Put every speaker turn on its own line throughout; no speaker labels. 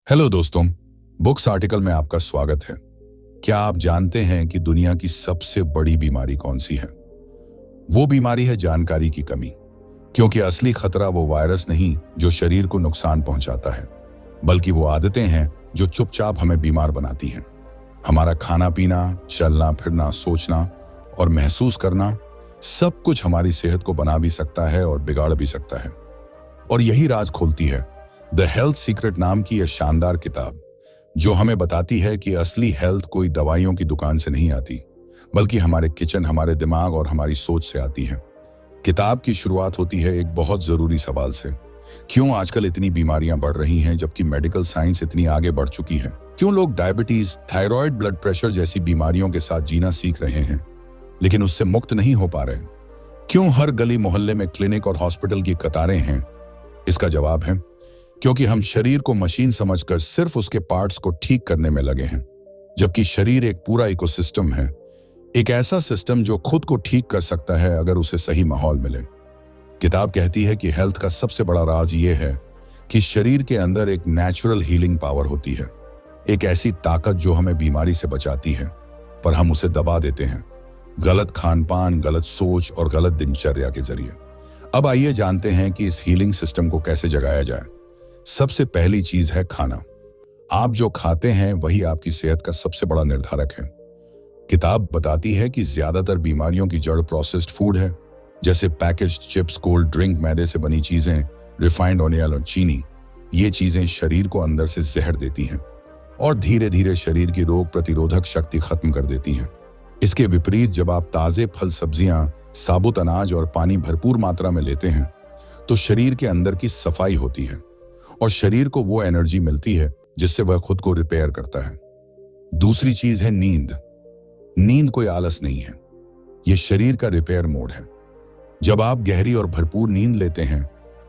Hello दोस्तों, books article में आपका स्वागत है। क्या आप जानते हैं कि दुनिया की सबसे बड़ी बीमारी कौन सी है? वो बीमारी है जानकारी की कमी। क्योंकि असली खतरा वो वायरस नहीं जो शरीर को नुकसान पहुंचाता है, बल्कि वो आदतें हैं जो चुपचाप हमें बीमार बनाती हैं। हमारा खाना पीना, चलना फिरना, सोचना और महसूस करना, सब कुछ हमारी सेहत को बना भी सकता है और बिगाड़ भी सकता है। और यही राज खोलती है द हेल्थ सीक्रेट नाम की यह शानदार किताब, जो हमें बताती है कि असली हेल्थ कोई दवाइयों की दुकान से नहीं आती, बल्कि हमारे किचन, हमारे दिमाग और हमारी सोच से आती है। किताब की शुरुआत होती है एक बहुत जरूरी सवाल से। क्यों आजकल इतनी बीमारियां बढ़ रही हैं जबकि मेडिकल साइंस इतनी आगे बढ़ चुकी है? क्यों लोग डायबिटीज, थायराइड, ब्लड प्रेशर जैसी बीमारियों के साथ जीना सीख रहे हैं लेकिन उससे मुक्त नहीं हो पा रहे? क्यों हर गली मोहल्ले में क्लिनिक और हॉस्पिटल की कतारें हैं? इसका जवाब है क्योंकि हम शरीर को मशीन समझकर सिर्फ उसके पार्ट्स को ठीक करने में लगे हैं, जबकि शरीर एक पूरा इकोसिस्टम है, एक ऐसा सिस्टम जो खुद को ठीक कर सकता है अगर उसे सही माहौल मिले। किताब कहती है कि हेल्थ का सबसे बड़ा राज ये है कि शरीर के अंदर एक नेचुरल हीलिंग पावर होती है, एक ऐसी ताकत जो हमें बीमारी से बचाती है, पर हम उसे दबा देते हैं गलत खान पान, गलत सोच और गलत दिनचर्या के जरिए। अब आइए जानते हैं कि इस हीलिंग सिस्टम को कैसे जगाया जाए। सबसे पहली चीज है खाना। आप जो खाते हैं वही आपकी सेहत का सबसे बड़ा निर्धारक है। किताब बताती है कि ज्यादातर बीमारियों की जड़ प्रोसेस्ड फूड है, जैसे पैकेज्ड चिप्स, कोल्ड ड्रिंक, मैदे से बनी चीजें, रिफाइंड ऑयल और चीनी। ये चीजें शरीर को अंदर से जहर देती हैं और धीरे धीरे शरीर की रोग प्रतिरोधक शक्ति खत्म कर देती हैं। इसके विपरीत जब आप ताजे फल, सब्जियां, साबुत अनाज और पानी भरपूर मात्रा में लेते हैं तो शरीर के अंदर की सफाई होती है और शरीर को वो एनर्जी मिलती है जिससे वह खुद को रिपेयर करता है। दूसरी चीज है नींद। नींद कोई आलस नहीं है, ये शरीर का रिपेयर मोड है। जब आप गहरी और भरपूर नींद लेते हैं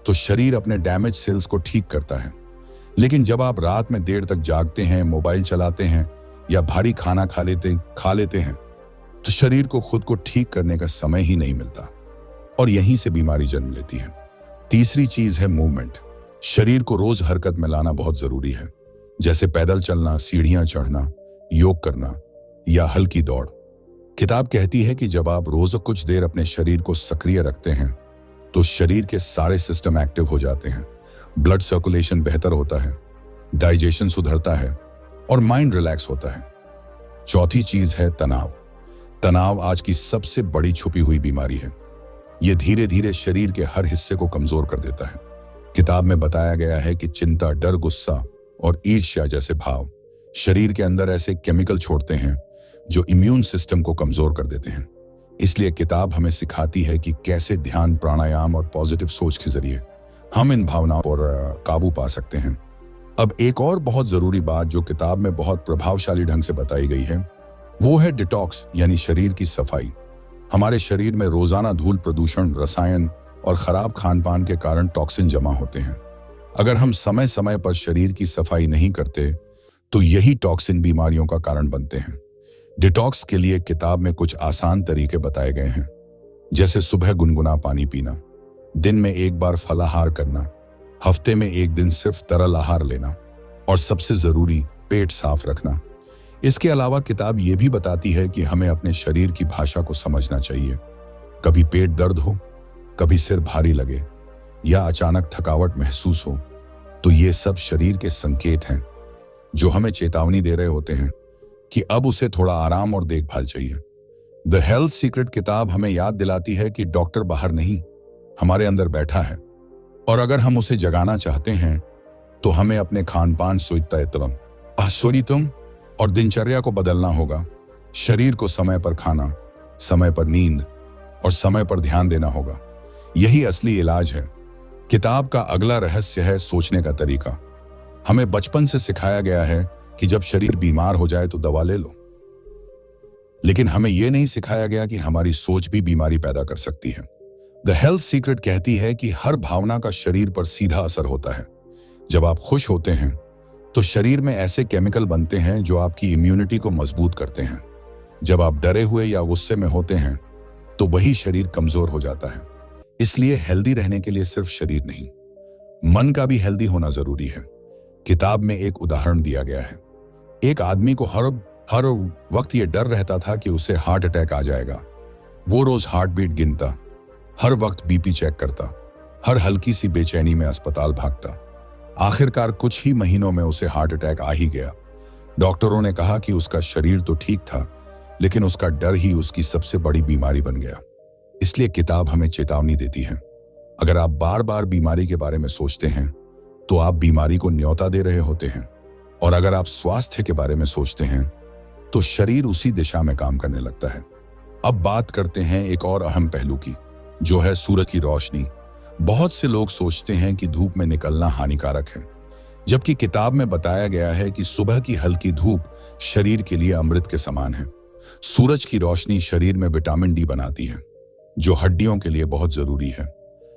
तो शरीर अपने डैमेज सेल्स को ठीक करता है। लेकिन जब आप रात में देर तक जागते हैं, मोबाइल चलाते हैं या भारी खाना खा लेते हैं तो शरीर को खुद को ठीक करने का समय ही नहीं मिलता और यहीं से बीमारी जन्म लेती है। तीसरी चीज है मूवमेंट। शरीर को रोज हरकत में लाना बहुत जरूरी है, जैसे पैदल चलना, सीढ़ियां चढ़ना, योग करना या हल्की दौड़। किताब कहती है कि जब आप रोज कुछ देर अपने शरीर को सक्रिय रखते हैं तो शरीर के सारे सिस्टम एक्टिव हो जाते हैं। ब्लड सर्कुलेशन बेहतर होता है, डाइजेशन सुधरता है और माइंड रिलैक्स होता है। चौथी चीज है तनाव। तनाव आज की सबसे बड़ी छुपी हुई बीमारी है। यह धीरे धीरे शरीर के हर हिस्से को कमजोर कर देता है। किताब में बताया गया है कि चिंता, डर, गुस्सा और ईर्ष्या जैसे भाव शरीर के अंदर ऐसे केमिकल छोड़ते हैं जो इम्यून सिस्टम को कमजोर कर देते हैं। इसलिए किताब हमें सिखाती है कि कैसे ध्यान, प्राणायाम और पॉजिटिव सोच के जरिए हम इन भावनाओं पर काबू पा सकते हैं। अब एक और बहुत जरूरी बात जो किताब में बहुत प्रभावशाली ढंग से बताई गई है वो है डिटॉक्स, यानी शरीर की सफाई। हमारे शरीर में रोजाना धूल, प्रदूषण, रसायन और खराब खान पान के कारण टॉक्सिन जमा होते हैं। अगर हम समय समय पर शरीर की सफाई नहीं करते तो यही टॉक्सिन बीमारियों का कारण बनते हैं। डिटॉक्स के लिए किताब में कुछ आसान तरीके बताए गए हैं, जैसे सुबह गुनगुना पानी पीना, दिन में एक बार फलाहार करना, हफ्ते में एक दिन सिर्फ तरल आहार लेना और सबसे जरूरी पेट साफ रखना। इसके अलावा किताब ये भी बताती है कि हमें अपने शरीर की भाषा को समझना चाहिए। कभी पेट दर्द हो, कभी सिर भारी लगे या अचानक थकावट महसूस हो तो ये सब शरीर के संकेत हैं जो हमें चेतावनी दे रहे होते हैं कि अब उसे थोड़ा आराम और देखभाल चाहिए। द हेल्थ सीक्रेट किताब हमें याद दिलाती है कि डॉक्टर बाहर नहीं, हमारे अंदर बैठा है और अगर हम उसे जगाना चाहते हैं तो हमें अपने खान पान, सुतम और दिनचर्या को बदलना होगा। शरीर को समय पर खाना, समय पर नींद और समय पर ध्यान देना होगा। यही असली इलाज है। किताब का अगला रहस्य है सोचने का तरीका। हमें बचपन से सिखाया गया है कि जब शरीर बीमार हो जाए तो दवा ले लो, लेकिन हमें यह नहीं सिखाया गया कि हमारी सोच भी बीमारी पैदा कर सकती है। द हेल्थ सीक्रेट कहती है कि हर भावना का शरीर पर सीधा असर होता है। जब आप खुश होते हैं तो शरीर में ऐसे केमिकल बनते हैं जो आपकी इम्यूनिटी को मजबूत करते हैं। जब आप डरे हुए या गुस्से में होते हैं तो वही शरीर कमजोर हो जाता है। इसलिए हेल्दी रहने के लिए सिर्फ शरीर नहीं, मन का भी हेल्दी होना जरूरी है। किताब में एक उदाहरण दिया गया है। एक आदमी को हर वक्त ये डर रहता था कि उसे हार्ट अटैक आ जाएगा। वो रोज हार्ट बीट गिनता, हर वक्त बीपी चेक करता, हर हल्की सी बेचैनी में अस्पताल भागता। आखिरकार कुछ ही महीनों में उसे हार्ट अटैक आ ही गया। डॉक्टरों ने कहा कि उसका शरीर तो ठीक था, लेकिन उसका डर ही उसकी सबसे बड़ी बीमारी बन गया। इसलिए किताब हमें चेतावनी देती है, अगर आप बार बार बीमारी के बारे में सोचते हैं तो आप बीमारी को न्योता दे रहे होते हैं, और अगर आप स्वास्थ्य के बारे में सोचते हैं तो शरीर उसी दिशा में काम करने लगता है। अब बात करते हैं एक और अहम पहलू की, जो है सूरज की रोशनी। बहुत से लोग सोचते हैं कि धूप में निकलना हानिकारक है, जबकि किताब में बताया गया है कि सुबह की हल्की धूप शरीर के लिए अमृत के समान है। सूरज की रोशनी शरीर में विटामिन डी बनाती है, जो हड्डियों के लिए बहुत जरूरी है।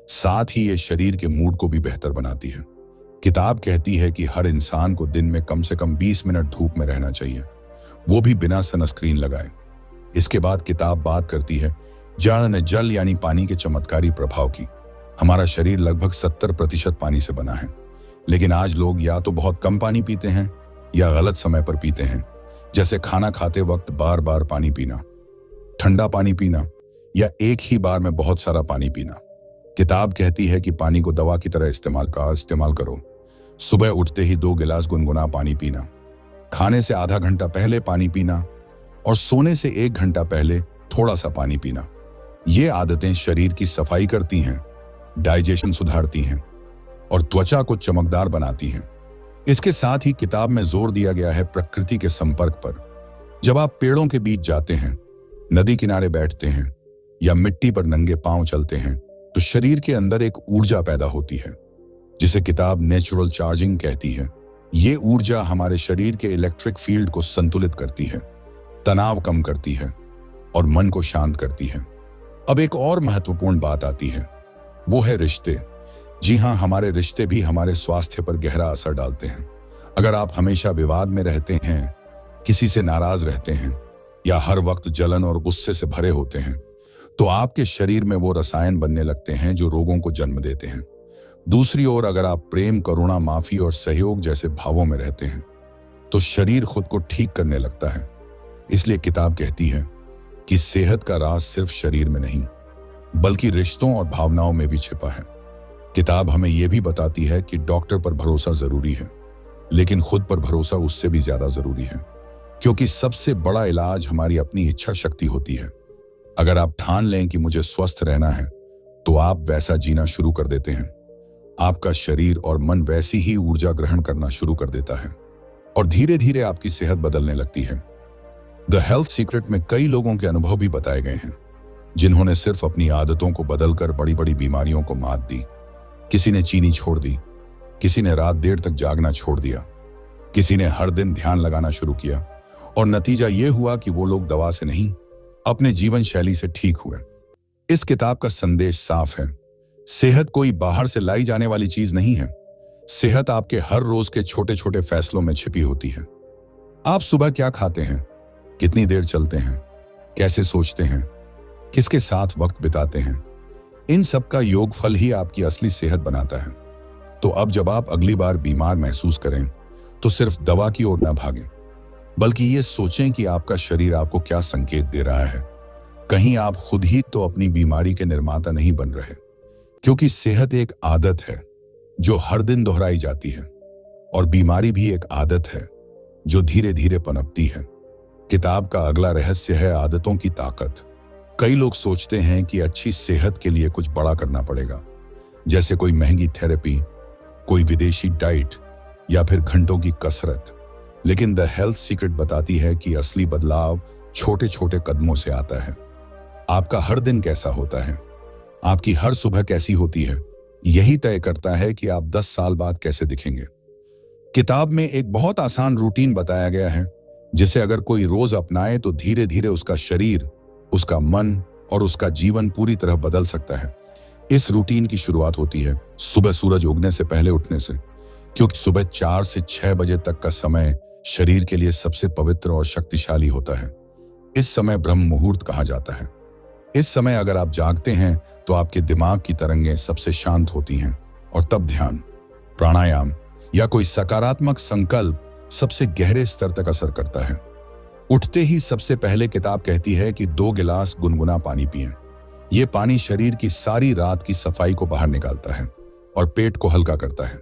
साथ ही ये शरीर के मूड को भी बेहतर बनाती है। किताब कहती है कि हर इंसान को दिन में कम से कम 20 मिनट धूप में रहना चाहिए, वो भी बिना सनस्क्रीन लगाए। इसके बाद किताब बात करती है जल यानी पानी के चमत्कारी प्रभाव की। हमारा शरीर लगभग 70% पानी से बना है, लेकिन आज लोग या तो बहुत कम पानी पीते हैं या गलत समय पर पीते हैं, जैसे खाना खाते वक्त बार बार पानी पीना, ठंडा पानी पीना, या एक ही बार में बहुत सारा पानी पीना। किताब कहती है कि पानी को दवा की तरह इस्तेमाल करो। सुबह उठते ही 2 गिलास गुनगुना पानी पीना, खाने से आधा घंटा पहले पानी पीना, और सोने से 1 घंटा पहले थोड़ा सा पानी पीना। ये आदतें शरीर की सफाई करती हैं, डाइजेशन सुधारती हैं और त्वचा को चमकदार बनाती हैं। इसके साथ ही किताब में जोर दिया गया है प्रकृति के संपर्क पर। जब आप पेड़ों के बीच जाते हैं, नदी किनारे बैठते हैं या मिट्टी पर नंगे पांव चलते हैं, तो शरीर के अंदर एक ऊर्जा पैदा होती है, जिसे किताब नेचुरल चार्जिंग कहती है। ये ऊर्जा हमारे शरीर के इलेक्ट्रिक फील्ड को संतुलित करती है, तनाव कम करती है और मन को शांत करती है। अब एक और महत्वपूर्ण बात आती है, वो है रिश्ते। जी हाँ, हमारे रिश्ते भी हमारे स्वास्थ्य पर गहरा असर डालते हैं। अगर आप हमेशा विवाद में रहते हैं, किसी से नाराज रहते हैं या हर वक्त जलन और गुस्से से भरे होते हैं, तो आपके शरीर में वो रसायन बनने लगते हैं जो रोगों को जन्म देते हैं। दूसरी ओर अगर आप प्रेम, करुणा, माफी और सहयोग जैसे भावों में रहते हैं, तो शरीर खुद को ठीक करने लगता है। इसलिए किताब कहती है कि सेहत का राज सिर्फ शरीर में नहीं, बल्कि रिश्तों और भावनाओं में भी छिपा है। किताब हमें यह भी बताती है कि डॉक्टर पर भरोसा जरूरी है, लेकिन खुद पर भरोसा उससे भी ज्यादा जरूरी है, क्योंकि सबसे बड़ा इलाज हमारी अपनी इच्छा शक्ति होती है। अगर आप ठान लें कि मुझे स्वस्थ रहना है, तो आप वैसा जीना शुरू कर देते हैं। आपका शरीर और मन वैसी ही ऊर्जा ग्रहण करना शुरू कर देता है और धीरे धीरे आपकी सेहत बदलने लगती है। द हेल्थ सीक्रेट में कई लोगों के अनुभव भी बताए गए हैं, जिन्होंने सिर्फ अपनी आदतों को बदलकर बड़ी बड़ी बीमारियों को मात दी। किसी ने चीनी छोड़ दी, किसी ने रात देर तक जागना छोड़ दिया, किसी ने हर दिन ध्यान लगाना शुरू किया, और नतीजा यह हुआ कि वो लोग दवा से नहीं, अपने जीवन शैली से ठीक हुए। इस किताब का संदेश साफ है, सेहत कोई बाहर से लाई जाने वाली चीज नहीं है। सेहत आपके हर रोज के छोटे छोटे फैसलों में छिपी होती है। आप सुबह क्या खाते हैं, कितनी देर चलते हैं, कैसे सोचते हैं, किसके साथ वक्त बिताते हैं, इन सब का योगफल ही आपकी असली सेहत बनाता है। तो अब जब आप अगली बार बीमार महसूस करें, तो सिर्फ दवा की ओर न भागें, बल्कि ये सोचें कि आपका शरीर आपको क्या संकेत दे रहा है। कहीं आप खुद ही तो अपनी बीमारी के निर्माता नहीं बन रहे, क्योंकि सेहत एक आदत है जो हर दिन दोहराई जाती है, और बीमारी भी एक आदत है जो धीरे धीरे पनपती है। किताब का अगला रहस्य है आदतों की ताकत। कई लोग सोचते हैं कि अच्छी सेहत के लिए कुछ बड़ा करना पड़ेगा, जैसे कोई महंगी थेरेपी, कोई विदेशी डाइट या फिर घंटों की कसरत। लेकिन द हेल्थ सीक्रेट बताती है कि असली बदलाव छोटे छोटे कदमों से आता है। आपका हर दिन कैसा होता है, आपकी हर सुबह कैसी होती है, यही तय करता है कि आप 10 साल बाद कैसे दिखेंगे। किताब में एक बहुत आसान रूटीन बताया गया है, जिसे अगर कोई रोज अपनाए तो धीरे धीरे उसका शरीर, उसका मन और उसका जीवन पूरी तरह बदल सकता है। इस रूटीन की शुरुआत होती है सुबह सूरज उगने से पहले उठने से, क्योंकि सुबह 4 से 6 बजे तक का समय शरीर के लिए सबसे पवित्र और शक्तिशाली होता है। इस समय ब्रह्म मुहूर्त कहा जाता है। इस समय अगर आप जागते हैं तो आपके दिमाग की तरंगें सबसे शांत होती हैं, और तब ध्यान, प्राणायाम या कोई सकारात्मक संकल्प सबसे गहरे स्तर तक असर करता है। उठते ही सबसे पहले किताब कहती है कि 2 गिलास गुनगुना पानी पिएं। ये पानी शरीर की सारी रात की सफाई को बाहर निकालता है और पेट को हल्का करता है।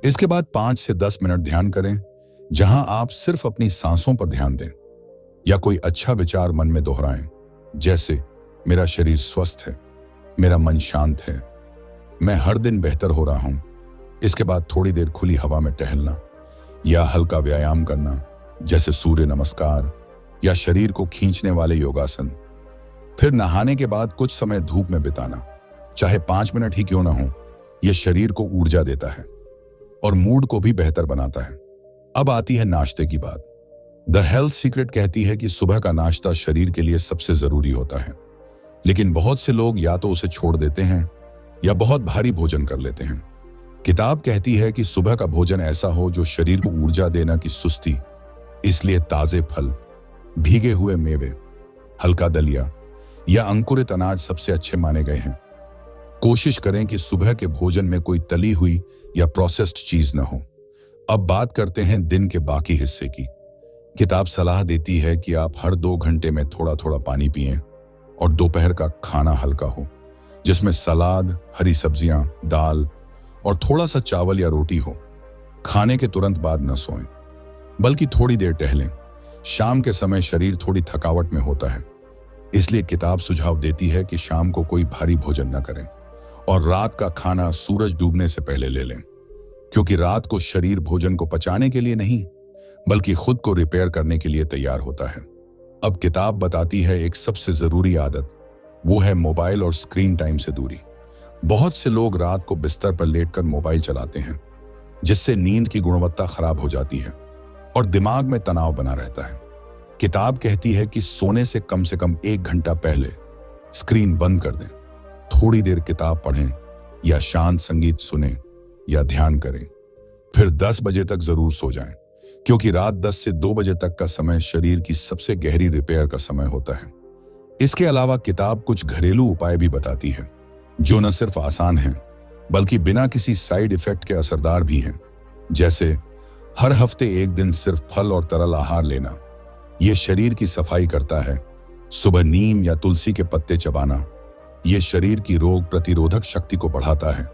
इसके बाद 5 से 10 मिनट ध्यान करें, जहां आप सिर्फ अपनी सांसों पर ध्यान दें या कोई अच्छा विचार मन में दोहराएं, जैसे मेरा शरीर स्वस्थ है, मेरा मन शांत है, मैं हर दिन बेहतर हो रहा हूं। इसके बाद थोड़ी देर खुली हवा में टहलना या हल्का व्यायाम करना, जैसे सूर्य नमस्कार या शरीर को खींचने वाले योगासन। फिर नहाने के बाद कुछ समय धूप में बिताना, चाहे 5 मिनट ही क्यों ना हो, यह शरीर को ऊर्जा देता है और मूड को भी बेहतर बनाता है। अब आती है नाश्ते की बात। द हेल्थ सीक्रेट कहती है कि सुबह का नाश्ता शरीर के लिए सबसे जरूरी होता है, लेकिन बहुत से लोग या तो उसे छोड़ देते हैं या बहुत भारी भोजन कर लेते हैं। किताब कहती है कि सुबह का भोजन ऐसा हो जो शरीर को ऊर्जा देना की सुस्ती, इसलिए ताजे फल, भीगे हुए मेवे, हल्का दलिया या अंकुरित अनाज सबसे अच्छे माने गए हैं। कोशिश करें कि सुबह के भोजन में कोई तली हुई या प्रोसेस्ड चीज न हो। अब बात करते हैं दिन के बाकी हिस्से की। किताब सलाह देती है कि आप हर 2 घंटे में थोड़ा थोड़ा पानी पिएं और दोपहर का खाना हल्का हो, जिसमें सलाद, हरी सब्जियां, दाल और थोड़ा सा चावल या रोटी हो। खाने के तुरंत बाद न सोएं, बल्कि थोड़ी देर टहलें। शाम के समय शरीर थोड़ी थकावट में होता है, इसलिए किताब सुझाव देती है कि शाम को कोई भारी भोजन न करें और रात का खाना सूरज डूबने से पहले ले लें, क्योंकि रात को शरीर भोजन को पचाने के लिए नहीं, बल्कि खुद को रिपेयर करने के लिए तैयार होता है। अब किताब बताती है एक सबसे जरूरी आदत, वो है मोबाइल और स्क्रीन टाइम से दूरी। बहुत से लोग रात को बिस्तर पर लेटकर मोबाइल चलाते हैं, जिससे नींद की गुणवत्ता खराब हो जाती है और दिमाग में तनाव बना रहता है। किताब कहती है कि सोने से कम 1 घंटा पहले स्क्रीन बंद कर दें, थोड़ी देर किताब पढ़ें या शांत संगीत सुनें या ध्यान करें। फिर 10 बजे तक जरूर सो जाएं, क्योंकि रात 10 से 2 बजे तक का समय शरीर की सबसे गहरी रिपेयर का समय होता है। इसके अलावा किताब कुछ घरेलू उपाय भी बताती है, जो न सिर्फ आसान हैं, बल्कि बिना किसी साइड इफेक्ट के असरदार भी हैं। जैसे हर हफ्ते 1 दिन सिर्फ फल और तरल आहार लेना, यह शरीर की सफाई करता है। सुबह नीम या तुलसी के पत्ते चबाना, यह शरीर की रोग प्रतिरोधक शक्ति को बढ़ाता है।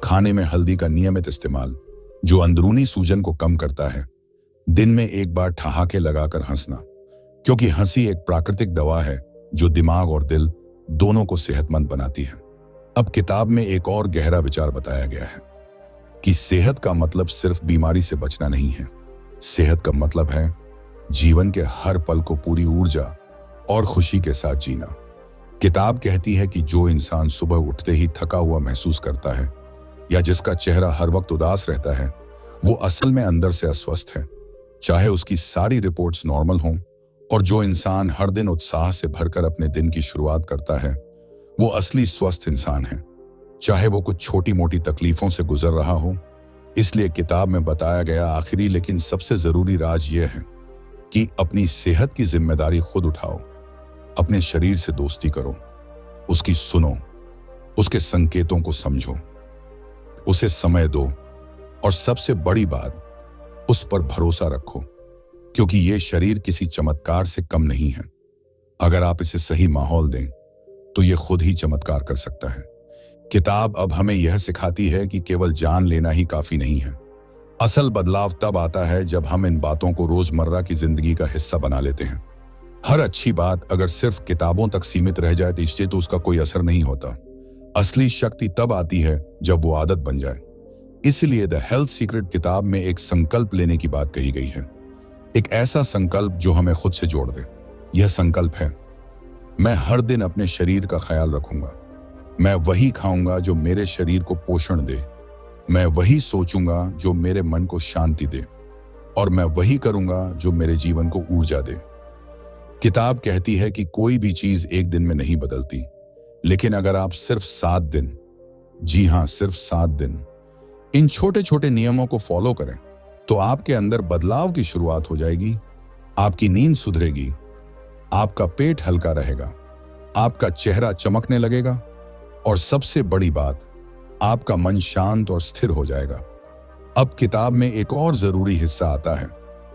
खाने में हल्दी का नियमित इस्तेमाल, जो अंदरूनी सूजन को कम करता है। दिन में 1 बार ठहाके लगाकर हंसना, क्योंकि हंसी एक प्राकृतिक दवा है जो दिमाग और दिल दोनों को सेहतमंद बनाती है। अब किताब में एक और गहरा विचार बताया गया है कि सेहत का मतलब सिर्फ बीमारी से बचना नहीं है। सेहत का मतलब है जीवन के हर पल को पूरी ऊर्जा और खुशी के साथ जीना। किताब कहती है कि जो इंसान सुबह उठते ही थका हुआ महसूस करता है या जिसका चेहरा हर वक्त उदास रहता है, वो असल में अंदर से अस्वस्थ है, चाहे उसकी सारी रिपोर्ट्स नॉर्मल हों। और जो इंसान हर दिन उत्साह से भरकर अपने दिन की शुरुआत करता है, वो असली स्वस्थ इंसान है, चाहे वो कुछ छोटी मोटी तकलीफों से गुजर रहा हो। इसलिए किताब में बताया गया आखिरी लेकिन सबसे जरूरी राज यह है कि अपनी सेहत की जिम्मेदारी खुद उठाओ। अपने शरीर से दोस्ती करो, उसकी सुनो, उसके संकेतों को समझो, उसे समय दो और सबसे बड़ी बात, उस पर भरोसा रखो, क्योंकि ये शरीर किसी चमत्कार से कम नहीं है। अगर आप इसे सही माहौल दें तो ये खुद ही चमत्कार कर सकता है। किताब अब हमें यह सिखाती है कि केवल जान लेना ही काफी नहीं है। असल बदलाव तब आता है जब हम इन बातों को रोजमर्रा की जिंदगी का हिस्सा बना लेते हैं। हर अच्छी बात अगर सिर्फ किताबों तक सीमित रह जाए तो उसका कोई असर नहीं होता। असली शक्ति तब आती है जब वो आदत बन जाए। इसलिए द हेल्थ सीक्रेट किताब में एक संकल्प लेने की बात कही गई है, एक ऐसा संकल्प जो हमें खुद से जोड़ दे। यह संकल्प है, मैं हर दिन अपने शरीर का ख्याल रखूंगा, मैं वही खाऊंगा जो मेरे शरीर को पोषण दे, मैं वही सोचूंगा जो मेरे मन को शांति दे, और मैं वही करूंगा जो मेरे जीवन को ऊर्जा दे। किताब कहती है कि कोई भी चीज एक दिन में नहीं बदलती, लेकिन अगर आप सिर्फ 7 दिन, जी हां सिर्फ 7 दिन, इन छोटे छोटे नियमों को फॉलो करें तो आपके अंदर बदलाव की शुरुआत हो जाएगी। आपकी नींद सुधरेगी, आपका पेट हल्का रहेगा, आपका चेहरा चमकने लगेगा और सबसे बड़ी बात, आपका मन शांत और स्थिर हो जाएगा। अब किताब में एक और जरूरी हिस्सा आता है,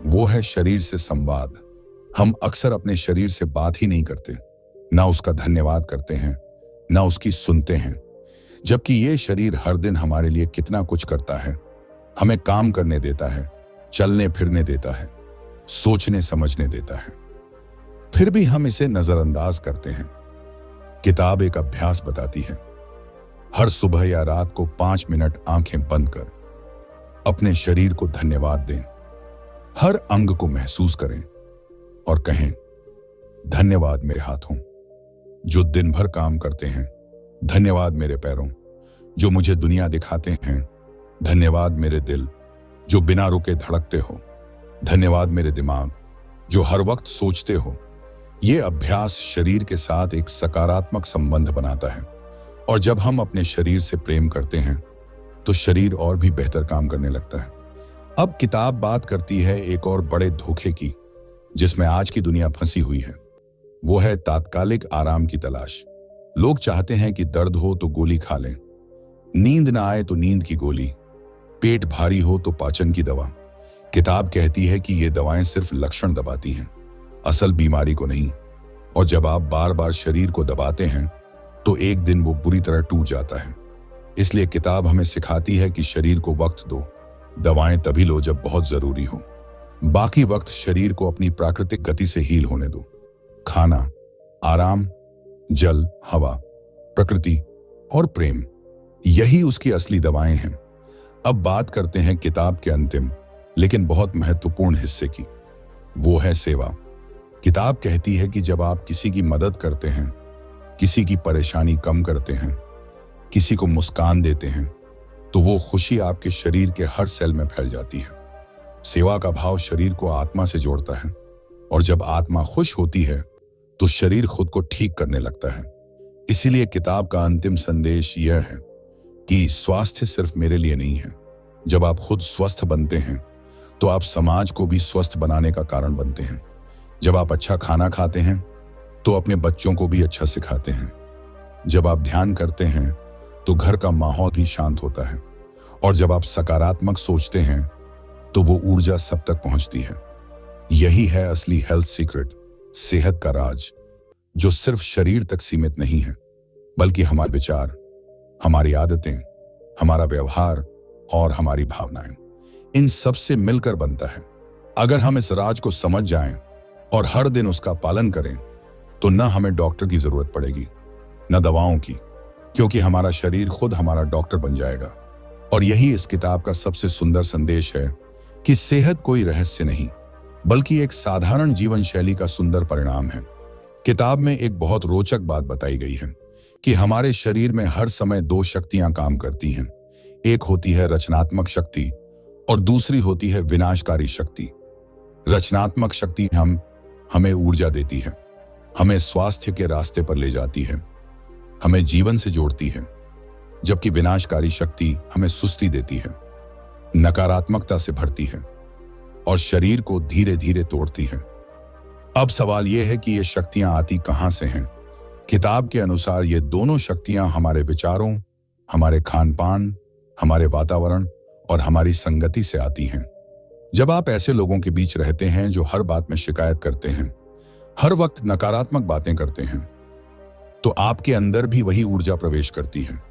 वो है शरीर से संवाद। हम अक्सर अपने शरीर से बात ही नहीं करते, ना उसका धन्यवाद करते हैं, ना उसकी सुनते हैं, जबकि ये शरीर हर दिन हमारे लिए कितना कुछ करता है। हमें काम करने देता है, चलने फिरने देता है, सोचने समझने देता है, फिर भी हम इसे नजरअंदाज करते हैं। किताब एक अभ्यास बताती है। हर सुबह या रात को 5 मिनट आंखें बंद कर अपने शरीर को धन्यवाद दें। हर अंग को महसूस करें और कहें, धन्यवाद मेरे हाथों जो दिन भर काम करते हैं, धन्यवाद मेरे पैरों जो मुझे दुनिया दिखाते हैं, धन्यवाद मेरे दिल जो बिना रुके धड़कते हो, धन्यवाद मेरे दिमाग जो हर वक्त सोचते हो। ये अभ्यास शरीर के साथ एक सकारात्मक संबंध बनाता है, और जब हम अपने शरीर से प्रेम करते हैं तो शरीर और भी बेहतर काम करने लगता है। अब किताब बात करती है एक और बड़े धोखे की, जिसमें आज की दुनिया फंसी हुई है। वो है तात्कालिक आराम की तलाश। लोग चाहते हैं कि दर्द हो तो गोली खा लें, नींद ना आए तो नींद की गोली, पेट भारी हो तो पाचन की दवा। किताब कहती है कि ये दवाएं सिर्फ लक्षण दबाती हैं, असल बीमारी को नहीं। और जब आप बार बार शरीर को दबाते हैं तो एक दिन वो बुरी तरह टूट जाता है। इसलिए किताब हमें सिखाती है कि शरीर को वक्त दो, दवाएं तभी लो जब बहुत जरूरी हो, बाकी वक्त शरीर को अपनी प्राकृतिक गति से हील होने दो। खाना, आराम, जल, हवा, प्रकृति और प्रेम, यही उसकी असली दवाएं हैं। अब बात करते हैं किताब के अंतिम लेकिन बहुत महत्वपूर्ण हिस्से की, वो है सेवा। किताब कहती है कि जब आप किसी की मदद करते हैं, किसी की परेशानी कम करते हैं, किसी को मुस्कान देते हैं, तो वो खुशी आपके शरीर के हर सेल में फैल जाती है। सेवा का भाव शरीर को आत्मा से जोड़ता है, और जब आत्मा खुश होती है तो शरीर खुद को ठीक करने लगता है। इसीलिए किताब का अंतिम संदेश यह है कि स्वास्थ्य सिर्फ मेरे लिए नहीं है। जब आप खुद स्वस्थ बनते हैं तो आप समाज को भी स्वस्थ बनाने का कारण बनते हैं। जब आप अच्छा खाना खाते हैं तो अपने बच्चों को भी अच्छा सिखाते हैं। जब आप ध्यान करते हैं तो घर का माहौल भी शांत होता है, और जब आप सकारात्मक सोचते हैं तो वो ऊर्जा सब तक पहुंचती है। यही है असली हेल्थ सीक्रेट, सेहत का राज, जो सिर्फ शरीर तक सीमित नहीं है, बल्कि हमारे विचार, हमारी आदतें, हमारा व्यवहार और हमारी भावनाएं, इन सब से मिलकर बनता है। अगर हम इस राज को समझ जाएं और हर दिन उसका पालन करें तो न हमें डॉक्टर की जरूरत पड़ेगी, न दवाओं की, क्योंकि हमारा शरीर खुद हमारा डॉक्टर बन जाएगा। और यही इस किताब का सबसे सुंदर संदेश है कि सेहत कोई रहस्य नहीं, बल्कि एक साधारण जीवन शैली का सुंदर परिणाम है। किताब में एक बहुत रोचक बात बताई गई है कि हमारे शरीर में हर समय 2 शक्तियां काम करती हैं। एक होती है रचनात्मक शक्ति और दूसरी होती है विनाशकारी शक्ति। रचनात्मक शक्ति हमें ऊर्जा देती है, हमें स्वास्थ्य के रास्ते पर ले जाती है, हमें जीवन से जोड़ती है, जबकि विनाशकारी शक्ति हमें सुस्ती देती है, नकारात्मकता से भरती है और शरीर को धीरे धीरे तोड़ती है। अब सवाल यह है कि ये शक्तियां आती कहां से हैं? किताब के अनुसार ये दोनों शक्तियां हमारे विचारों, हमारे खान पान, हमारे वातावरण और हमारी संगति से आती हैं। जब आप ऐसे लोगों के बीच रहते हैं जो हर बात में शिकायत करते हैं, हर वक्त नकारात्मक बातें करते हैं, तो आपके अंदर भी वही ऊर्जा प्रवेश करती है।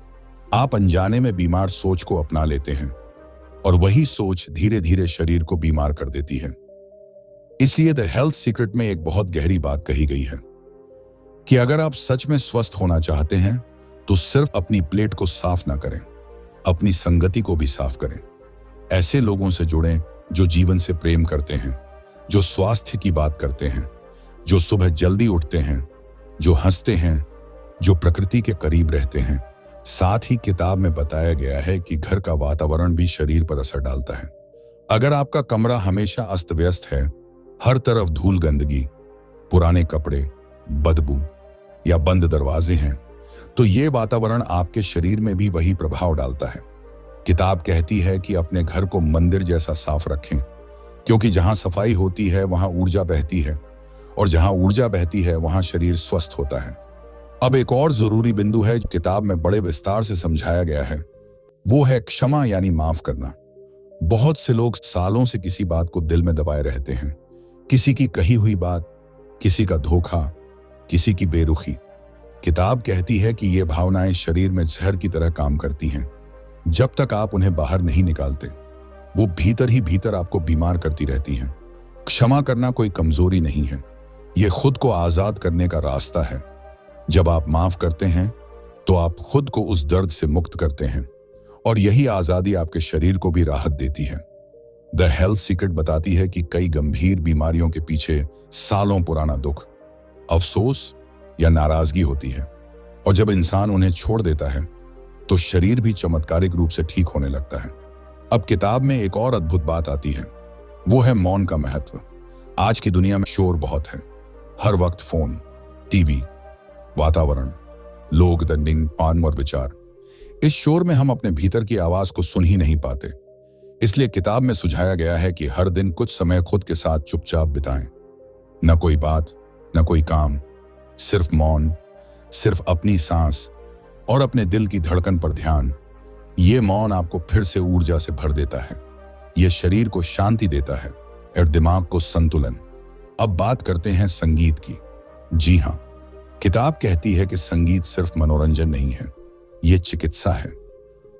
आप अनजाने में बीमार सोच को अपना लेते हैं और वही सोच धीरे धीरे शरीर को बीमार कर देती है। इसलिए द हेल्थ सीक्रेट में एक बहुत गहरी बात कही गई है कि अगर आप सच में स्वस्थ होना चाहते हैं तो सिर्फ अपनी प्लेट को साफ ना करें, अपनी संगति को भी साफ करें। ऐसे लोगों से जुड़ें जो जीवन से प्रेम करते हैं, जो स्वास्थ्य की बात करते हैं, जो सुबह जल्दी उठते हैं, जो हंसते हैं, जो प्रकृति के करीब रहते हैं। साथ ही किताब में बताया गया है कि घर का वातावरण भी शरीर पर असर डालता है। अगर आपका कमरा हमेशा अस्त व्यस्त है, हर तरफ धूल गंदगी, पुराने कपड़े, बदबू या बंद दरवाजे हैं, तो ये वातावरण आपके शरीर में भी वही प्रभाव डालता है। किताब कहती है कि अपने घर को मंदिर जैसा साफ रखें, क्योंकि जहां सफाई होती है वहां ऊर्जा बहती है, और जहां ऊर्जा बहती है वहां शरीर स्वस्थ होता है। अब एक और जरूरी बिंदु है जो किताब में बड़े विस्तार से समझाया गया है, वो है क्षमा यानी माफ करना। बहुत से लोग सालों से किसी बात को दिल में दबाए रहते हैं, किसी की कही हुई बात, किसी का धोखा, किसी की बेरुखी। किताब कहती है कि ये भावनाएं शरीर में जहर की तरह काम करती हैं। जब तक आप उन्हें बाहर नहीं निकालते, वो भीतर ही भीतर आपको बीमार करती रहती हैं। क्षमा करना कोई कमजोरी नहीं है, ये खुद को आजाद करने का रास्ता है। जब आप माफ करते हैं तो आप खुद को उस दर्द से मुक्त करते हैं, और यही आजादी आपके शरीर को भी राहत देती है। द हेल्थ सीक्रेट बताती है कि कई गंभीर बीमारियों के पीछे सालों पुराना दुख, अफसोस या नाराजगी होती है, और जब इंसान उन्हें छोड़ देता है तो शरीर भी चमत्कारिक रूप से ठीक होने लगता है। अब किताब में एक और अद्भुत बात आती है, वो है मौन का महत्व। आज की दुनिया में शोर बहुत है, हर वक्त फोन, टीवी, वातावरण, लोग, दंडिंग, पान और विचार। इस शोर में हम अपने भीतर की आवाज को सुन ही नहीं पाते। इसलिए किताब में सुझाया गया है कि हर दिन कुछ समय खुद के साथ चुपचाप बिताएं। न कोई बात, न कोई काम, सिर्फ मौन, सिर्फ अपनी सांस और अपने दिल की धड़कन पर ध्यान। ये मौन आपको फिर से ऊर्जा से भर देता है, ये शरीर को शांति देता है और दिमाग को संतुलन। अब बात करते हैं संगीत की। जी हाँ, किताब कहती है कि संगीत सिर्फ मनोरंजन नहीं है, ये चिकित्सा है।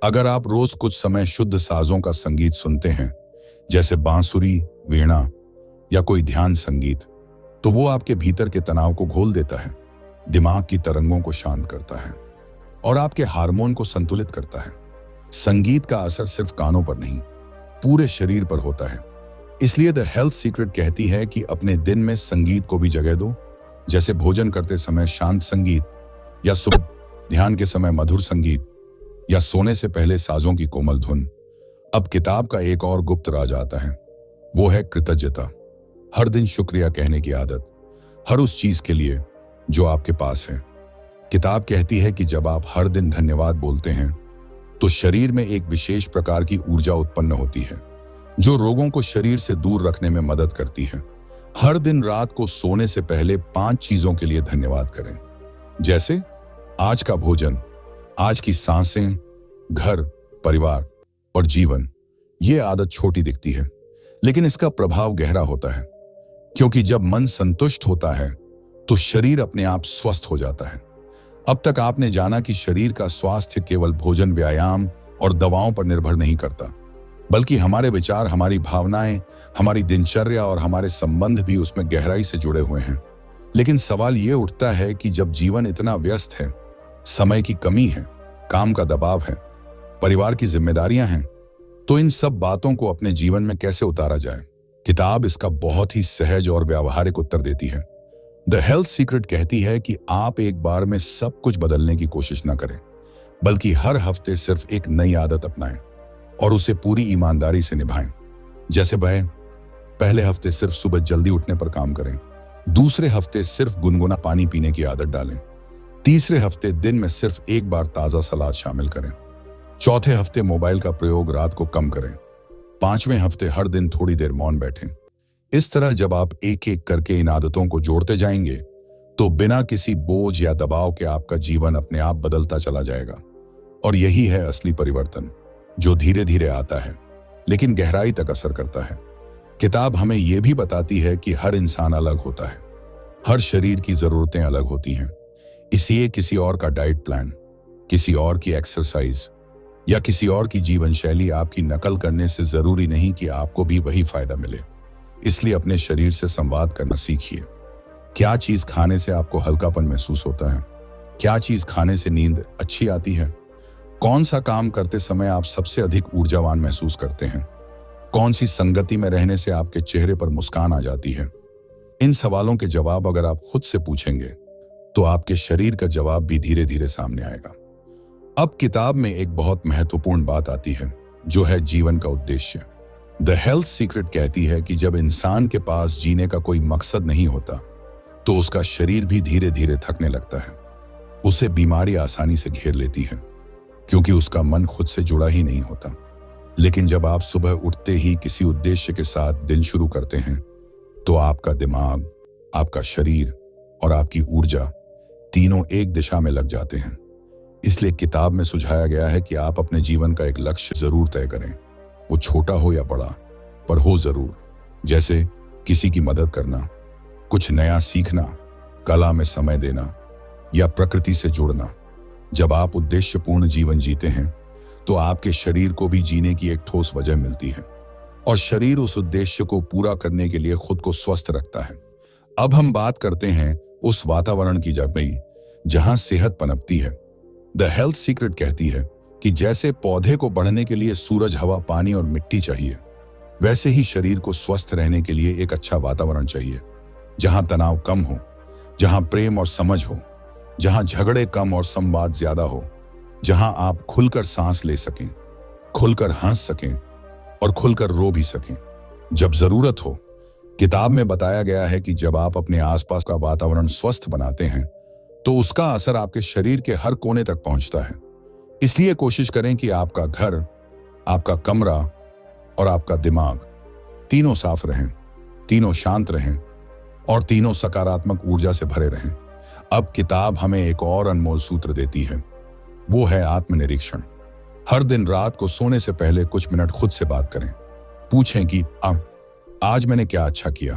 अगर आप रोज कुछ समय शुद्ध साजों का संगीत सुनते हैं, जैसे बांसुरी, वीणा या कोई ध्यान संगीत, तो वो आपके भीतर के तनाव को घोल देता है, दिमाग की तरंगों को शांत करता है और आपके हार्मोन को संतुलित करता है। संगीत का असर सिर्फ कानों पर नहीं, पूरे शरीर पर होता है। इसलिए द हेल्थ सीक्रेट कहती है कि अपने दिन में संगीत को भी जगह दो, जैसे भोजन करते समय शांत संगीत, या सुबह ध्यान के समय मधुर संगीत, या सोने से पहले साजों की कोमल धुन। अब किताब का एक और गुप्त राज आता है, वो है कृतज्ञता। हर दिन शुक्रिया कहने की आदत, हर उस चीज के लिए जो आपके पास है। किताब कहती है कि जब आप हर दिन धन्यवाद बोलते हैं तो शरीर में एक विशेष प्रकार की ऊर्जा उत्पन्न होती है, जो रोगों को शरीर से दूर रखने में मदद करती है। हर दिन रात को सोने से पहले 5 चीजों के लिए धन्यवाद करें, जैसे आज का भोजन, आज की सांसें, घर, परिवार और जीवन। ये आदत छोटी दिखती है, लेकिन इसका प्रभाव गहरा होता है, क्योंकि जब मन संतुष्ट होता है तो शरीर अपने आप स्वस्थ हो जाता है। अब तक आपने जाना कि शरीर का स्वास्थ्य केवल भोजन, व्यायाम और दवाओं पर निर्भर नहीं करता, बल्कि हमारे विचार, हमारी भावनाएं, हमारी दिनचर्या और हमारे संबंध भी उसमें गहराई से जुड़े हुए हैं। लेकिन सवाल ये उठता है कि जब जीवन इतना व्यस्त है, समय की कमी है, काम का दबाव है, परिवार की जिम्मेदारियां हैं, तो इन सब बातों को अपने जीवन में कैसे उतारा जाए? किताब इसका बहुत ही सहज और व्यावहारिक उत्तर देती है। द हेल्थ सीक्रेट कहती है कि आप एक बार में सब कुछ बदलने की कोशिश न करें, बल्कि हर हफ्ते सिर्फ एक नई आदत अपनाएं और उसे पूरी ईमानदारी से निभाएं। जैसे पहले हफ्ते सिर्फ सुबह जल्दी उठने पर काम करें, दूसरे हफ्ते सिर्फ गुनगुना पानी पीने की आदत डालें, तीसरे हफ्ते दिन में सिर्फ एक बार ताजा सलाद शामिल करें, चौथे हफ्ते मोबाइल का प्रयोग रात को कम करें, 5वें हफ्ते हर दिन थोड़ी देर मौन बैठें। इस तरह जब आप एक एक करके इन आदतों को जोड़ते जाएंगे तो बिना किसी बोझ या दबाव के आपका जीवन अपने आप बदलता चला जाएगा। और यही है असली परिवर्तन, जो धीरे धीरे आता है लेकिन गहराई तक असर करता है। किताब हमें यह भी बताती है कि हर इंसान अलग होता है, हर शरीर की जरूरतें अलग होती हैं। इसलिए किसी और का डाइट प्लान, किसी और की एक्सरसाइज या किसी और की जीवन शैली आपकी नकल करने से जरूरी नहीं कि आपको भी वही फायदा मिले। इसलिए अपने शरीर से संवाद करना सीखिए। क्या चीज खाने से आपको हल्कापन महसूस होता है? क्या चीज खाने से नींद अच्छी आती है? कौन सा काम करते समय आप सबसे अधिक ऊर्जावान महसूस करते हैं? कौन सी संगति में रहने से आपके चेहरे पर मुस्कान आ जाती है? इन सवालों के जवाब अगर आप खुद से पूछेंगे तो आपके शरीर का जवाब भी धीरे धीरे सामने आएगा। अब किताब में एक बहुत महत्वपूर्ण बात आती है, जो है जीवन का उद्देश्य। द हेल्थ सीक्रेट कहती है कि जब इंसान के पास जीने का कोई मकसद नहीं होता तो उसका शरीर भी धीरे धीरे थकने लगता है। उसे बीमारी आसानी से घेर लेती है, क्योंकि उसका मन खुद से जुड़ा ही नहीं होता। लेकिन जब आप सुबह उठते ही किसी उद्देश्य के साथ दिन शुरू करते हैं तो आपका दिमाग, आपका शरीर और आपकी ऊर्जा तीनों एक दिशा में लग जाते हैं। इसलिए किताब में सुझाया गया है कि आप अपने जीवन का एक लक्ष्य जरूर तय करें। वो छोटा हो या बड़ा, पर हो जरूर। जैसे किसी की मदद करना, कुछ नया सीखना, कला में समय देना या प्रकृति से जुड़ना। जब आप उद्देश्यपूर्ण जीवन जीते हैं तो आपके शरीर को भी जीने की एक ठोस वजह मिलती है, और शरीर उस उद्देश्य को पूरा करने के लिए खुद को स्वस्थ रखता है। अब हम बात करते हैं उस वातावरण की जहां सेहत पनपती है। द हेल्थ सीक्रेट कहती है कि जैसे पौधे को बढ़ने के लिए सूरज, हवा, पानी और मिट्टी चाहिए, वैसे ही शरीर को स्वस्थ रहने के लिए एक अच्छा वातावरण चाहिए, जहां तनाव कम हो, जहां प्रेम और समझ हो, जहां झगड़े कम और संवाद ज्यादा हो, जहां आप खुलकर सांस ले सकें, खुलकर हंस सकें और खुलकर रो भी सकें जब जरूरत हो। किताब में बताया गया है कि जब आप अपने आसपास का वातावरण स्वस्थ बनाते हैं तो उसका असर आपके शरीर के हर कोने तक पहुंचता है। इसलिए कोशिश करें कि आपका घर, आपका कमरा और आपका दिमाग तीनों साफ रहें, तीनों शांत रहें और तीनों सकारात्मक ऊर्जा से भरे रहें। अब किताब हमें एक और अनमोल सूत्र देती है, वो है आत्मनिरीक्षण। हर दिन रात को सोने से पहले कुछ मिनट खुद से बात करें। पूछें कि आज मैंने क्या अच्छा किया,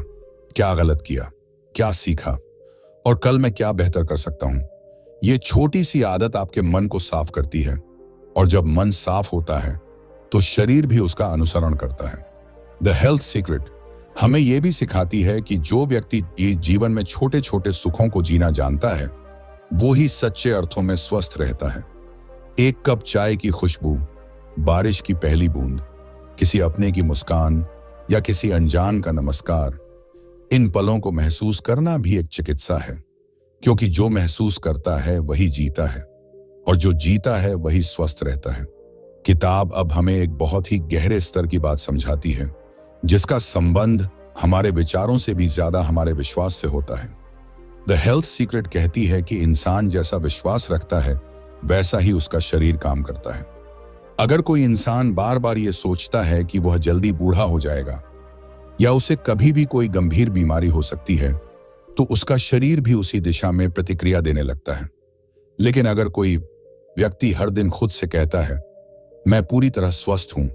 क्या गलत किया, क्या सीखा और कल मैं क्या बेहतर कर सकता हूं। ये छोटी सी आदत आपके मन को साफ करती है, और जब मन साफ होता है तो शरीर भी उसका अनुसरण करता है। द हेल्थ सीक्रेट हमें यह भी सिखाती है कि जो व्यक्ति जीवन में छोटे छोटे सुखों को जीना जानता है, वो ही सच्चे अर्थों में स्वस्थ रहता है। एक कप चाय की खुशबू, बारिश की पहली बूंद, किसी अपने की मुस्कान या किसी अनजान का नमस्कार, इन पलों को महसूस करना भी एक चिकित्सा है, क्योंकि जो महसूस करता है वही जीता है, और जो जीता है वही स्वस्थ रहता है। किताब अब हमें एक बहुत ही गहरे स्तर की बात समझाती है, जिसका संबंध हमारे विचारों से भी ज्यादा हमारे विश्वास से होता है। द हेल्थ सीक्रेट कहती है कि इंसान जैसा विश्वास रखता है, वैसा ही उसका शरीर काम करता है। अगर कोई इंसान बार बार ये सोचता है कि वह जल्दी बूढ़ा हो जाएगा या उसे कभी भी कोई गंभीर बीमारी हो सकती है, तो उसका शरीर भी उसी दिशा में प्रतिक्रिया देने लगता है। लेकिन अगर कोई व्यक्ति हर दिन खुद से कहता है, मैं पूरी तरह स्वस्थ हूं,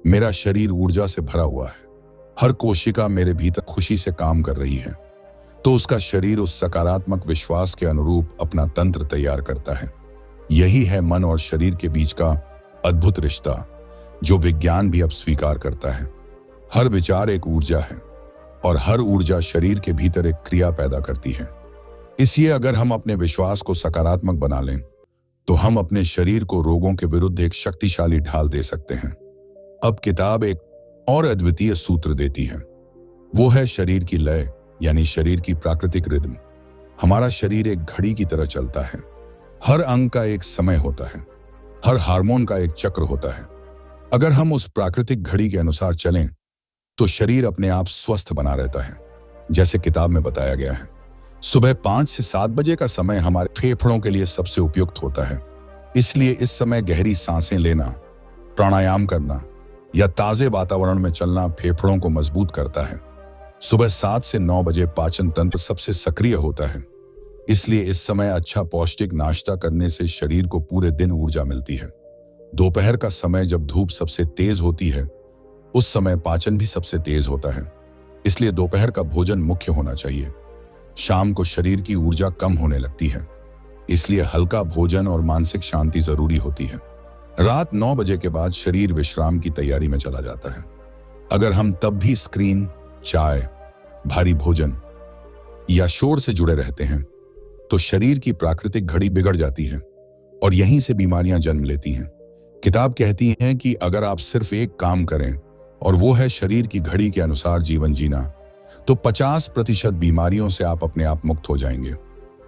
मेरा शरीर ऊर्जा से भरा हुआ है, हर कोशिका मेरे भीतर खुशी से काम कर रही है, तो उसका शरीर उस सकारात्मक विश्वास के अनुरूप अपना तंत्र तैयार करता है। यही है मन और शरीर के बीच का अद्भुत रिश्ता, जो विज्ञान भी अब स्वीकार करता है। हर विचार एक ऊर्जा है, और हर ऊर्जा शरीर के भीतर एक क्रिया पैदा करती है। इसलिए अगर हम अपने विश्वास को सकारात्मक बना लें, तो हम अपने शरीर को रोगों के विरुद्ध एक शक्तिशाली ढाल दे सकते हैं। अब किताब एक और अद्वितीय सूत्र देती है, वो है शरीर की लय, यानी शरीर की प्राकृतिक रिदम। हमारा शरीर एक घड़ी की तरह चलता है। हर अंग का एक समय होता है, हर हार्मोन का एक चक्र होता है। अगर हम उस प्राकृतिक घड़ी के अनुसार चलें तो शरीर अपने आप स्वस्थ बना रहता है। जैसे किताब में बताया गया है, सुबह 5 से 7 बजे का समय हमारे फेफड़ों के लिए सबसे उपयुक्त होता है। इसलिए इस समय गहरी सांसें लेना, प्राणायाम करना या ताजे वातावरण में चलना फेफड़ों को मजबूत करता है। सुबह 7 से 9 बजे पाचन तंत्र सबसे सक्रिय होता है। इसलिए इस समय अच्छा पौष्टिक नाश्ता करने से शरीर को पूरे दिन ऊर्जा मिलती है। दोपहर का समय जब धूप सबसे तेज होती है, उस समय पाचन भी सबसे तेज होता है। इसलिए दोपहर का भोजन मुख्य होना चाहिए। शाम को शरीर की ऊर्जा कम होने लगती है, इसलिए हल्का भोजन और मानसिक शांति जरूरी होती है। रात 9 बजे के बाद शरीर विश्राम की तैयारी में चला जाता है। अगर हम तब भी स्क्रीन, चाय, भारी भोजन या शोर से जुड़े रहते हैं, तो शरीर की प्राकृतिक घड़ी बिगड़ जाती है और यहीं से बीमारियां जन्म लेती हैं। किताब कहती है कि अगर आप सिर्फ एक काम करें, और वो है शरीर की घड़ी के अनुसार जीवन जीना, तो 50% बीमारियों से आप अपने आप मुक्त हो जाएंगे।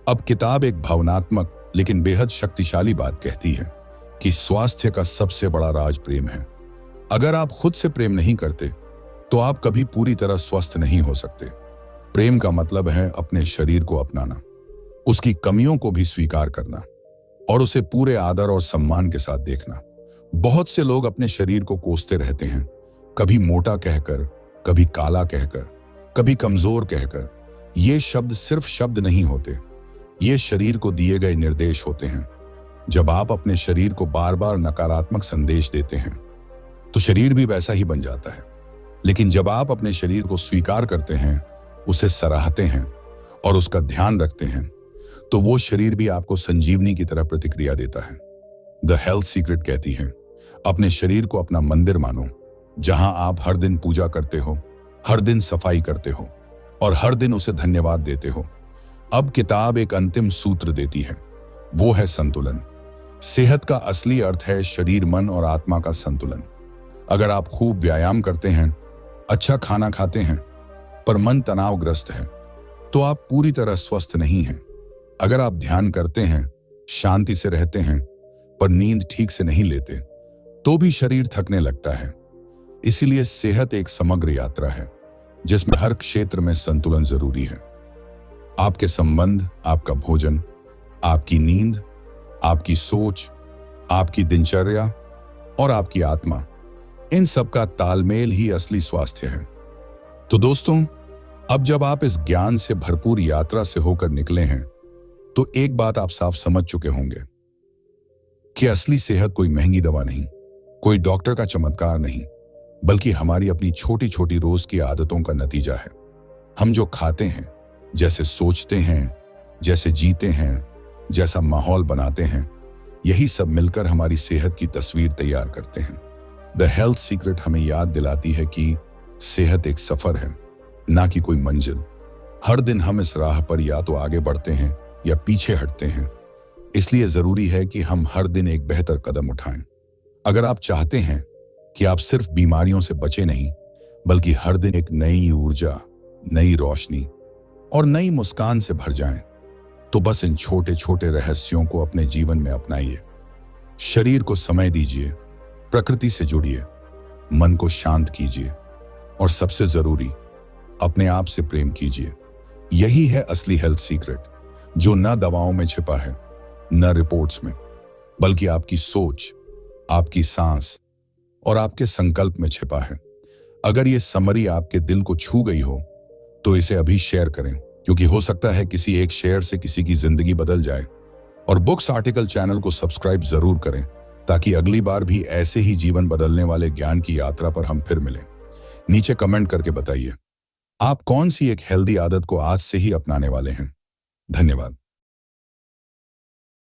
अब किताब एक भावनात्मक लेकिन बेहद शक्तिशाली बात कहती है कि स्वास्थ्य का सबसे बड़ा राज प्रेम है। अगर आप खुद से प्रेम नहीं करते, तो आप कभी पूरी तरह स्वस्थ नहीं हो सकते। प्रेम का मतलब है अपने शरीर को अपनाना, उसकी कमियों को भी स्वीकार करना और उसे पूरे आदर और सम्मान के साथ देखना। बहुत से लोग अपने शरीर को कोसते रहते हैं, कभी मोटा कहकर, कभी काला कहकर, कभी कमजोर कहकर। ये शब्द सिर्फ शब्द नहीं होते, ये शरीर को दिए गए निर्देश होते हैं। जब आप अपने शरीर को बार बार नकारात्मक संदेश देते हैं, तो शरीर भी वैसा ही बन जाता है। लेकिन जब आप अपने शरीर को स्वीकार करते हैं, उसे सराहते हैं और उसका ध्यान रखते हैं, तो वो शरीर भी आपको संजीवनी की तरह प्रतिक्रिया देता है। द हेल्थ सीक्रेट कहती है, अपने शरीर को अपना मंदिर मानो, जहां आप हर दिन पूजा करते हो, हर दिन सफाई करते हो और हर दिन उसे धन्यवाद देते हो। अब किताब एक अंतिम सूत्र देती है, वो है संतुलन। सेहत का असली अर्थ है शरीर, मन और आत्मा का संतुलन। अगर आप खूब व्यायाम करते हैं, अच्छा खाना खाते हैं, पर मन तनावग्रस्त है, तो आप पूरी तरह स्वस्थ नहीं हैं। अगर आप ध्यान करते हैं, शांति से रहते हैं, पर नींद ठीक से नहीं लेते, तो भी शरीर थकने लगता है। इसीलिए सेहत एक समग्र यात्रा है, जिसमें हर क्षेत्र में संतुलन जरूरी है। आपके संबंध, आपका भोजन, आपकी नींद, आपकी सोच, आपकी दिनचर्या और आपकी आत्मा, इन सब का तालमेल ही असली स्वास्थ्य है। तो दोस्तों, अब जब आप इस ज्ञान से भरपूर यात्रा से होकर निकले हैं, तो एक बात आप साफ समझ चुके होंगे कि असली सेहत कोई महंगी दवा नहीं, कोई डॉक्टर का चमत्कार नहीं, बल्कि हमारी अपनी छोटी छोटी रोज की आदतों का नतीजा है। हम जो खाते हैं, जैसे सोचते हैं, जैसे जीते हैं, जैसा माहौल बनाते हैं, यही सब मिलकर हमारी सेहत की तस्वीर तैयार करते हैं। द हेल्थ सीक्रेट हमें याद दिलाती है कि सेहत एक सफर है, ना कि कोई मंजिल। हर दिन हम इस राह पर या तो आगे बढ़ते हैं या पीछे हटते हैं। इसलिए जरूरी है कि हम हर दिन एक बेहतर कदम उठाएं। अगर आप चाहते हैं कि आप सिर्फ बीमारियों से बचे नहीं, बल्कि हर दिन एक नई ऊर्जा, नई रोशनी और नई मुस्कान से भर जाएं, तो बस इन छोटे छोटे रहस्यों को अपने जीवन में अपनाइए। शरीर को समय दीजिए, प्रकृति से जुड़िए, मन को शांत कीजिए और सबसे जरूरी, अपने आप से प्रेम कीजिए। यही है असली हेल्थ सीक्रेट, जो न दवाओं में छिपा है, न रिपोर्ट्स में, बल्कि आपकी सोच, आपकी सांस और आपके संकल्प में छिपा है। अगर ये समरी आपके दिल को छू गई हो, तो इसे अभी शेयर करें, क्योंकि हो सकता है किसी एक शेयर से किसी की जिंदगी बदल जाए। और बुक्स आर्टिकल चैनल को सब्सक्राइब जरूर करें, ताकि अगली बार भी ऐसे ही जीवन बदलने वाले ज्ञान की यात्रा पर हम फिर मिलें। नीचे कमेंट करके बताइए, आप कौन सी एक हेल्दी आदत को आज से ही अपनाने वाले हैं। धन्यवाद।